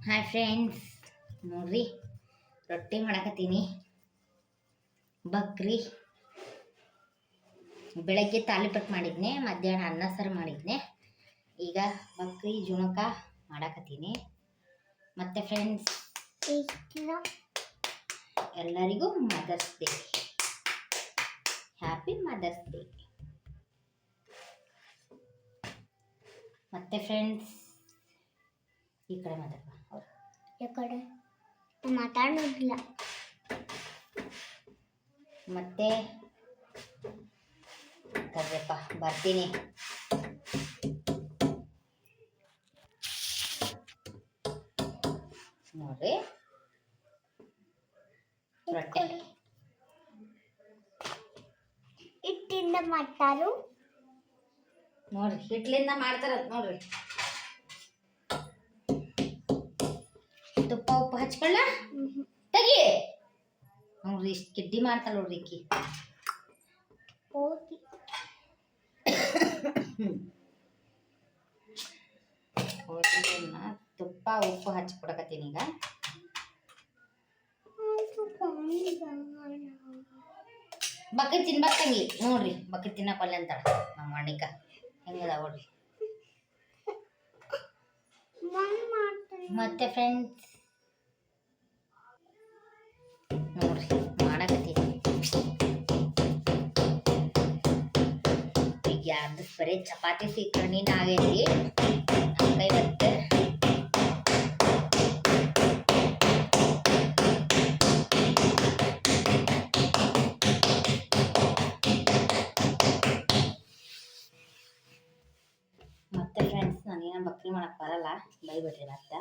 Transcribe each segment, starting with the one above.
Hi friends, ನೋಡ್ರಿ ರೊಟ್ಟಿ ಮಾಡಕತ್ತೀನಿ. ಬಕ್ರಿ ಬೆಳಗ್ಗೆ ತಾಲಿಪಟ್ಟು ಮಾಡಿದ್ನೆ, ಮಧ್ಯಾಹ್ನ ಅನ್ನ ಸಾರು ಮಾಡಿದ್ನೆ. ಈಗ ಬಕ್ರಿ ಜುಣಕ ಮಾಡಕತ್ತೀನಿ. ಮತ್ತೆ ಫ್ರೆಂಡ್ಸ್, ಎಲ್ಲರಿಗೂ mother's day, happy mother's day. ಮತ್ತೆ ಫ್ರೆಂಡ್ಸ್, ಈ ಕಡೆ ಮಾತಾಡೋದಿಲ್ಲ. ಮತ್ತೆ ಕರ್ರಪ್ಪ ಬರ್ತೀನಿ. ನೋಡ್ರಿ ರೊಟ್ಟೆ ಹಿಟ್ಟಿಂದ ಮಾಡ್ತಾರು. ನೋಡ್ರಿ ಹಿಟ್ಲಿಂದ ಮಾಡ್ತಾರ ನೋಡ್ರಿ. ತುಪ್ಪ ಉಪ್ಪು ಹಚ್ಕೊಳ್ಳ ತೆಗಿ. ನೋಡ್ರಿ ಇಷ್ಟು ಕಿಡ್ಡಿ ಮಾಡ್ತಾಳ ನೋಡ್ರಿ ಇಕ್ಕಿ. ತುಪ್ಪ ಉಪ್ಪು ಹಚ್ಕೊಡಕತ್ತೀನಿ ಈಗ. ಬಕರಿ ತಿನ್ಬೇಕು ತಂಗಿ. ನೋಡ್ರಿ ಬಕರಿ ತಿನ್ನಕೊಲ್ಲೆ ಅಂತಾಳ ನಮ್ಮ ಅಣ್ಣಿಕ. ಹೆಂಗದ ನೋಡ್ರಿ. ಮತ್ತೆ ಫ್ರೆಂಡ್ಸ್ ನೋಡ್ರಿ ಮಾಡಕತ್ತೀನಿ. ಈಗ ಯಾರ್ದು ಬರೀ ಚಪಾತಿ ಸೀಕರ್ಣಿನ ಆಗೈತಿ. ನಮ್ಮ ಕೈ ಬರುತ್ತೆ. ಮತ್ತೆ ಫ್ರೆಂಡ್ಸ್, ನಾನೇನ ಬಕ್ರಿ ಮಾಡಕ್ ಬರಲ್ಲ, ಬೈಬಿಟ್ರಿ ಮತ್ತೆ.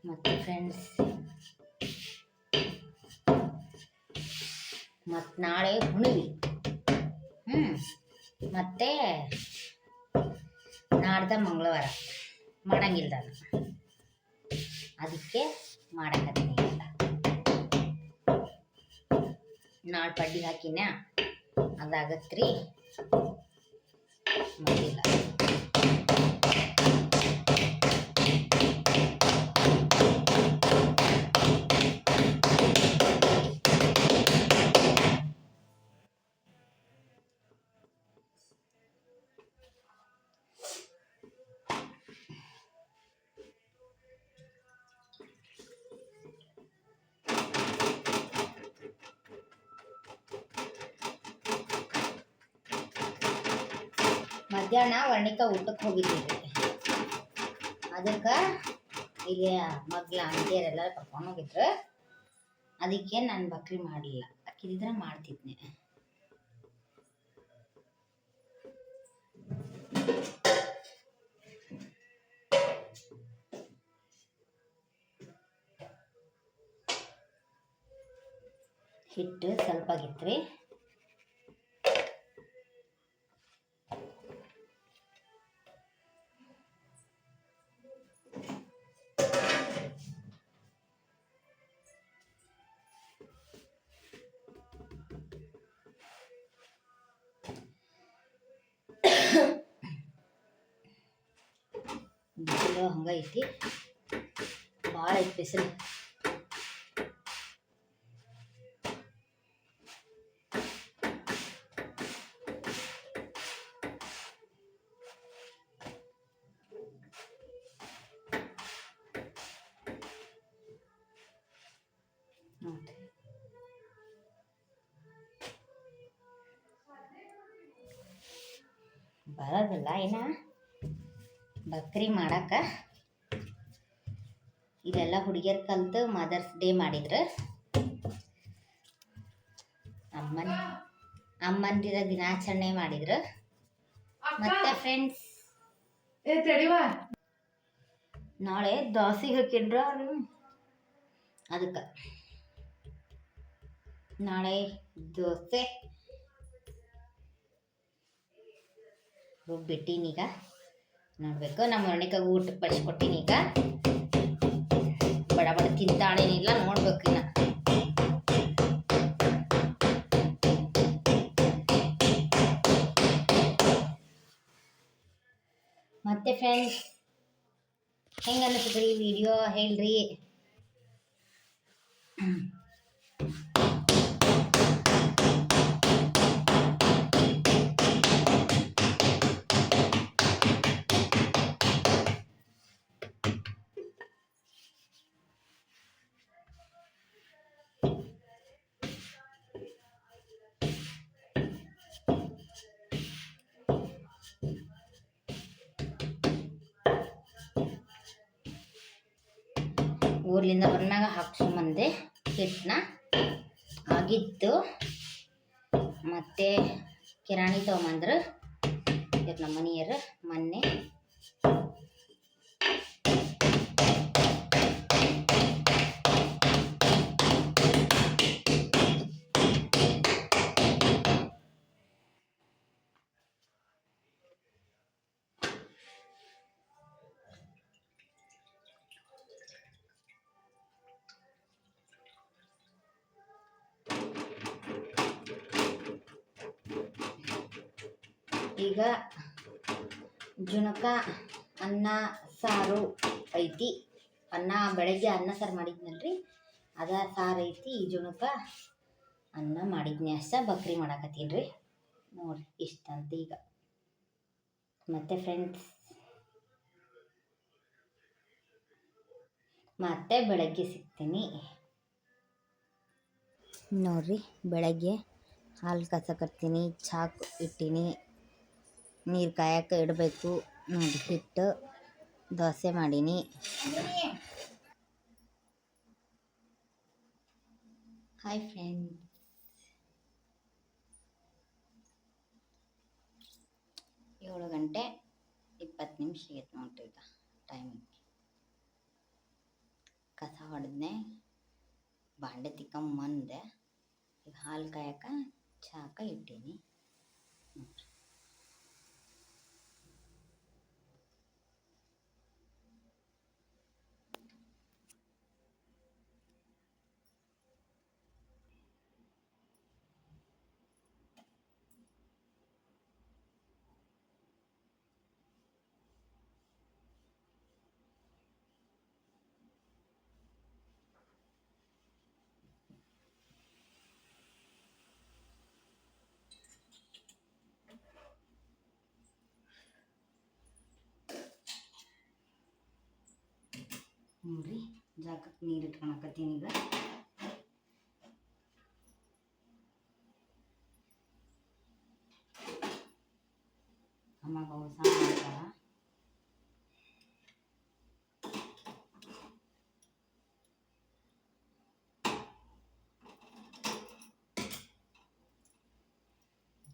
ಮತ್ತೆ ಫ್ರೆಂಡ್ಸ್, ಮತ್ತು ನಾಳೆ ಹುಣ್ಣಿಮೆ. ಮತ್ತೆ ನಾಡ್ದ ಮಂಗಳವಾರ ಮಾಡಂಗಿಲ್ಲ, ಅದಕ್ಕೆ ಮಾಡಕತ್ತೀನಿ. ನಾಳೆ ಪಡ್ಡಿ ಹಾಕಿನ ಅದಾಗತ್ರಿ, ಮಾಡಿಲ್ಲ. ಮಧ್ಯಾಹ್ನ ವರ್ಣಿಕ ಊಟಕ್ಕೆ ಹೋಗಿದ್ದೀವಿ. ಅದಕ್ಕೆ ಇಲ್ಲಿ ಮಗ್ಲ ಅಂಟಿಯರೆಲ್ಲ ಕರ್ಕೊಂಡು ಹೋಗಿದ್ರು. ಅದಕ್ಕೆ ನಾನು ಬಕ್ರಿ ಮಾಡಲಿಲ್ಲ. ಅಕ್ಕಿದ್ರೆ ಮಾಡ್ತಿದ್ನೆ. ಹಿಟ್ಟು ಸ್ವಲ್ಪ ಆಗಿತ್ರಿ. ಬಿಸಿಲು ಹಂಗೈತಿ, ಭಾಳ ಐತಿ ಬಿಸಿಲು. ಬರೋದಿಲ್ಲ ಏನ ಬಕ್ರಿ ಮಾಡಕ್ಕ. ಇದೆಲ್ಲ ಹುಡುಗಿಯರ್ ಕಲ್ತು ಮದರ್ಸ್ ಡೇ ಮಾಡಿದ್ರು. ಅಮ್ಮಂದಿರ ದಿನಾಚರಣೆ ಮಾಡಿದ್ರು. ಮತ್ತೆ ಫ್ರೆಂಡ್ಸ್, ನಾಳೆ ದೋಸೆಗೆ ಹಾಕಿನ್ರ. ಅದಕ್ಕೆ ನಾಳೆ ದೋಸೆ ರುಬ್ಬಿಟ್ಟಿನಿ. ಈಗ ನೋಡ್ಬೇಕು. ನಮ್ಮ ವರ್ಣಿಕಾಗ ಊಟಕ್ಕೆ ಬಡಿಸ್ಕೊಟ್ಟಿನಿ. ಈಗ ಬಡ ಬಡ ತಿಂತಾಳೇನಿಲ್ಲ ನೋಡ್ಬೇಕು. ಇನ್ನ ಮತ್ತೆ ಫ್ರೆಂಡ್ಸ್ ಹೆಂಗೆ ಅನಿಸ್ತದ್ರಿ ವಿಡಿಯೋ ಹೇಳ್ರಿ. ಊರ್ಲಿಂದ ಬಂದಾಗ ಹಾಕ್ಸ್ಕೊಂಬಂದೆ ಹಿಟ್ಟನ್ನ. ಆಗಿತ್ತು ಮತ್ತೆ ಕಿರಾಣಿ ತೊಗೊಂಬಂದ್ರು ನಮ್ಮ ಮನೆಯವರು ಮೊನ್ನೆ. ಈಗ ಜುಣಕ ಅನ್ನ ಸಾರು ಐತಿ. ಬೆಳಗ್ಗೆ ಅನ್ನ ಸಾರು ಮಾಡಿದ್ನಲ್ರಿ, ಅದ ಸಾರು ಐತಿ. ಈ ಜುಣಕ ಅನ್ನ ಮಾಡಿದ್ನಿ ಅಷ್ಟ. ಬಕ್ರಿ ಮಾಡಾಕತ್ತೀನಿ ರೀ ನೋಡ್ರಿ, ಇಷ್ಟ ಅಂತ. ಈಗ ಮತ್ತೆ ಫ್ರೆಂಡ್ಸ್ ಮತ್ತೆ ಬೆಳಗ್ಗೆ ಸಿಗ್ತೀನಿ ನೋಡ್ರಿ. ಬೆಳಗ್ಗೆ ಹಾಲು ಕಸಕತ್ತೀನಿ, ಚಹಾ ಇಟ್ಟೀನಿ, ನೀರು ಕಾಯಕ್ಕೆ ಇಡಬೇಕು ನೋಡಿ. ಹಿಟ್ಟು ದೋಸೆ ಮಾಡೀನಿ. ಹಾಯ್ ಫ್ರೆಂಡ್ಸ್, 7:20 ಆಗೈತೆ ನೋಡ್ರಿ. ಈಗ ಟೈಮಿಗೆ ಕಸ ಹೊಡೆದ್ನೆ, ಬಾಂಡೆ ತಿಕ್ಕಂಬಂದೆ. ಈಗ ಹಾಲು ಕಾಯಕ್ಕೆ ಚಾಕ ಇಟ್ಟೀನಿ ನೋಡ್ರಿ. ನೋಡ್ರಿ, ಜಾಕಕ್ಕೆ ನೀರು ಇಟ್ಕೊಳಕತ್ತೀನಿ. ಈಗ ಅಮ್ಮಗೆ ಅವಸ ಮಾಡ್ತಾರ.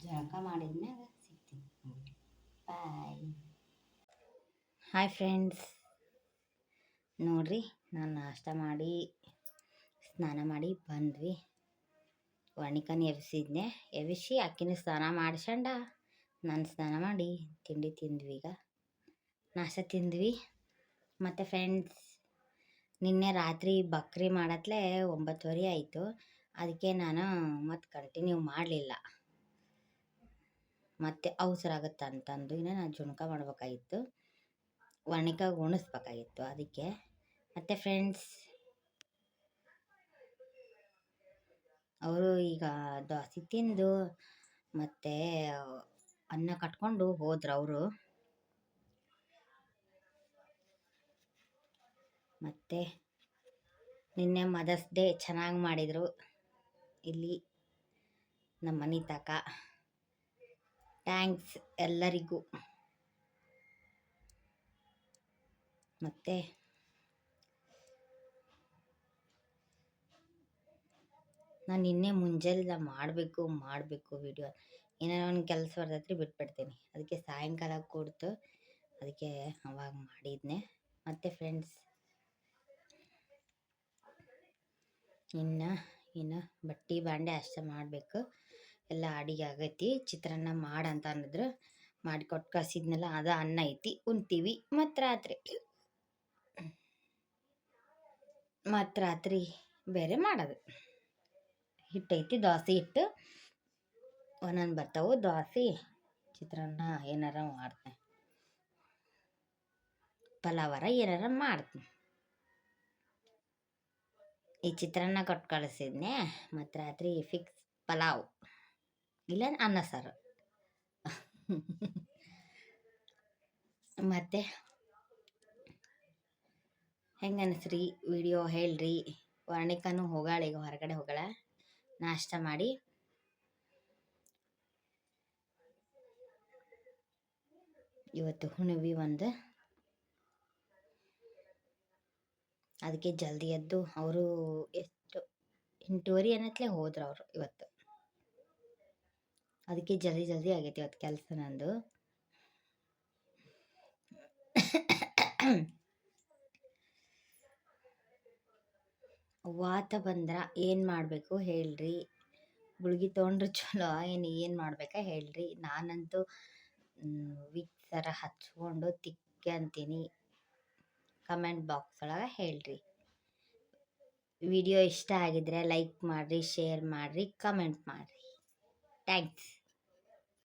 ಜಳಕ ಮಾಡಿದ್ಮ್ಯಾಗ ಸಿಗ್ತೀನಿ. ಬಾಯ್. ಹಾಯ್ ಫ್ರೆಂಡ್ಸ್, ನೋಡ್ರಿ ನಾನು ನಾಷ್ಟ ಮಾಡಿ ಸ್ನಾನ ಮಾಡಿ ಬಂದ್ವಿ. ವರ್ಣಿಕನ ಎಬ್ಬಿಸಿ ಅಕ್ಕಿನ ಸ್ನಾನ ಮಾಡಿಸ್ಕೊಂಡ ನಾನು ಸ್ನಾನ ಮಾಡಿ ತಿಂಡಿ ತಿಂದ್ವಿ. ಈಗ ನಾಷ್ಟ ತಿಂದ್ವಿ. ಮತ್ತು ಫ್ರೆಂಡ್ಸ್ ನಿನ್ನೆ ರಾತ್ರಿ ಬಕ್ರಿ ಮಾಡತ್ಲೆ 9:30 ಆಯಿತು. ಅದಕ್ಕೆ ನಾನು ಮತ್ತೆ ಕಂಟಿನ್ಯೂ ಮಾಡಲಿಲ್ಲ. ಮತ್ತೆ ಅವಸರ ಆಗುತ್ತೆ ಅಂತಂದು ಇನ್ನು ನಾನು ಜುಣಕ ಮಾಡ್ಬೇಕಾಗಿತ್ತು, ವರ್ಣಿಕಾಗ ಉಣಿಸ್ಬೇಕಾಗಿತ್ತು. ಅದಕ್ಕೆ ಮತ್ತು ಫ್ರೆಂಡ್ಸ್ ಅವರು ಈಗ ದೋಸೆ ತಿಂದು ಮತ್ತು ಅನ್ನ ಕಟ್ಕೊಂಡು ಹೋದ್ರು ಅವರು. ಮತ್ತು ನಿನ್ನೆ ಮದರ್ಸ್ ಡೇ ಚೆನ್ನಾಗಿ ಮಾಡಿದರು ಇಲ್ಲಿ ನಮ್ಮ ಮನೆ ತಕ. ಥ್ಯಾಂಕ್ಸ್ ಎಲ್ಲರಿಗೂ. ಮತ್ತು ನಾನು ನಿನ್ನೆ ಮುಂಜಾನೆ ಮಾಡಬೇಕು ವಿಡಿಯೋ. ಏನೋ ಒಂದು ಕೆಲಸ ಬರ್ತೈತ್ರಿ, ಬಿಟ್ಬಿಡ್ತೀನಿ. ಅದಕ್ಕೆ ಸಾಯಂಕಾಲ ಕೊಡ್ತು, ಅದಕ್ಕೆ ಅವಾಗ ಮಾಡಿದ್ನೆ. ಮತ್ತು ಫ್ರೆಂಡ್ಸ್ ಇನ್ನು ಬಟ್ಟೆ ಬಾಂಡೆ ಅಷ್ಟೇ ಮಾಡಬೇಕು. ಎಲ್ಲ ಅಡಿಗೆ ಆಗೈತಿ. ಚಿತ್ರಾನ್ನ ಮಾಡಂತ ಅಂದಿದ್ರು, ಮಾಡಿಕೊಟ್ಟು ಕಳಿಸಿದ್ನಲ್ಲ, ಅದು ಅನ್ನ ಐತಿ, ಉಣ್ತೀವಿ. ಮತ್ತು ರಾತ್ರಿ ಬೇರೆ ಮಾಡೋದು. ಹಿಟ್ಟೈತಿ, ದೋಸೆ ಹಿಟ್ಟು ಒಂದೊಂದು ಬರ್ತಾವೆ. ದೋಸೆ ಚಿತ್ರಾನ್ನ ಏನಾರ ಮಾಡ್ತೇನೆ. ಪಲಾವರ ಏನಾರ ಮಾಡ್ತೀನಿ. ಈ ಚಿತ್ರಾನ್ನ ಕೊಟ್ಟು ಕಳಿಸಿದ್ನೆ, ಮತ್ತು ರಾತ್ರಿ ಫಿಕ್ಸ್ ಪಲಾವ್ ಇಲ್ಲ ಅನ್ನ ಸಾರು. ಮತ್ತು ಹೆಂಗೆ ಅನಿಸ್ರಿ ವಿಡಿಯೋ ಹೇಳ್ರಿ. ವರ್ಣಿಕಾನು ಹೋಗಾಳ, ಈಗ ಹೊರಗಡೆ ಹೋಗಾಳ ನಾಷ್ಟ ಮಾಡಿ. ಇವತ್ತು ಹುಣ್ಣಿಮೆ ಒಂದು, ಅದಕ್ಕೆ ಜಲ್ದಿ ಎದ್ದು ಅವರು ಎಷ್ಟು 8:30 ಅನ್ನತ್ಲೆ ಹೋದ್ರು ಅವರು ಇವತ್ತು. ಅದಕ್ಕೆ ಜಲ್ದಿ ಆಗೈತಿ ಇವತ್ತು ಕೆಲಸ ನಂದು. ವಾತ ಬಂದ್ರೆ ಏನು ಮಾಡಬೇಕು ಹೇಳ್ರಿ. ಗುಳ್ಗಿ ತೊಗೊಂಡ್ರೆ ಚಲೋ ಏನು ಮಾಡ್ಬೇಕಾ ಹೇಳ್ರಿ. ನಾನಂತೂ ವಿಕ್ಸರ ಹಚ್ಕೊಂಡು ತಿಕ್ಕೆ ಅಂತೀನಿ. ಕಮೆಂಟ್ ಬಾಕ್ಸ್ ಒಳಗೆ ಹೇಳ್ರಿ. ವಿಡಿಯೋ ಇಷ್ಟ ಆಗಿದ್ರೆ ಲೈಕ್ ಮಾಡಿರಿ, ಶೇರ್ ಮಾಡಿರಿ, ಕಮೆಂಟ್ ಮಾಡಿರಿ. ಥ್ಯಾಂಕ್ಸ್.